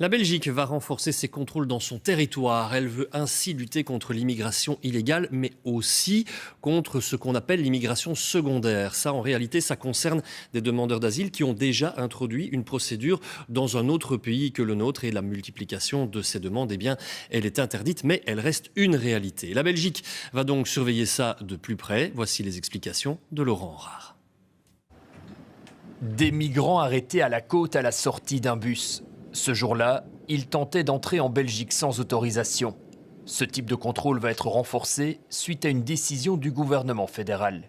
La Belgique va renforcer ses contrôles dans son territoire. Elle veut ainsi lutter contre l'immigration illégale, mais aussi contre ce qu'on appelle l'immigration secondaire. Ça, en réalité, ça concerne des demandeurs d'asile qui ont déjà introduit une procédure dans un autre pays que le nôtre. Et la multiplication de ces demandes, eh bien, elle est interdite, mais elle reste une réalité. La Belgique va donc surveiller ça de plus près. Voici les explications de Laurent Rare. Des migrants arrêtés à la côte à la sortie d'un bus. Ce jour-là, ils tentaient d'entrer en Belgique sans autorisation. Ce type de contrôle va être renforcé suite à une décision du gouvernement fédéral.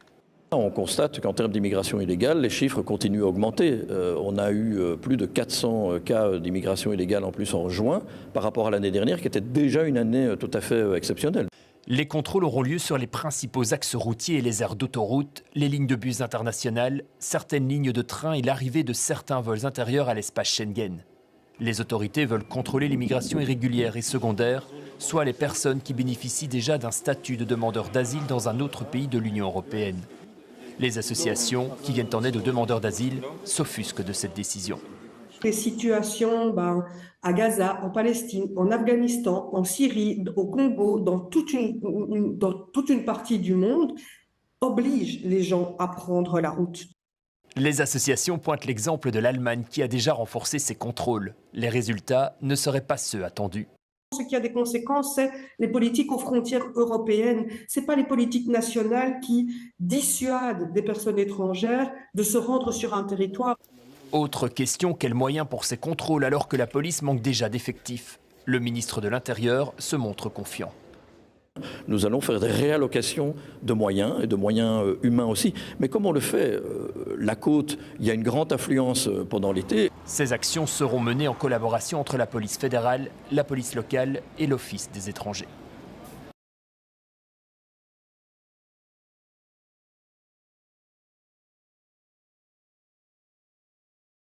On constate qu'en termes d'immigration illégale, les chiffres continuent à augmenter. On a eu plus de 400 cas d'immigration illégale en plus en juin par rapport à l'année dernière qui était déjà une année tout à fait exceptionnelle. Les contrôles auront lieu sur les principaux axes routiers et les aires d'autoroute, les lignes de bus internationales, certaines lignes de train et l'arrivée de certains vols intérieurs à l'espace Schengen. Les autorités veulent contrôler l'immigration irrégulière et secondaire, soit les personnes qui bénéficient déjà d'un statut de demandeur d'asile dans un autre pays de l'Union européenne. Les associations qui viennent en aide aux demandeurs d'asile s'offusquent de cette décision. Les situations à Gaza, en Palestine, en Afghanistan, en Syrie, au Congo, dans toute une partie du monde, obligent les gens à prendre la route. Les associations pointent l'exemple de l'Allemagne qui a déjà renforcé ses contrôles. Les résultats ne seraient pas ceux attendus. Ce qui a des conséquences, c'est les politiques aux frontières européennes. Ce n'est pas les politiques nationales qui dissuadent des personnes étrangères de se rendre sur un territoire. Autre question, quels moyens pour ces contrôles alors que la police manque déjà d'effectifs? Le ministre de l'Intérieur se montre confiant. Nous allons faire des réallocations de moyens et de moyens humains aussi. Mais comme on le fait, la côte, il y a une grande affluence pendant l'été. Ces actions seront menées en collaboration entre la police fédérale, la police locale et l'Office des étrangers.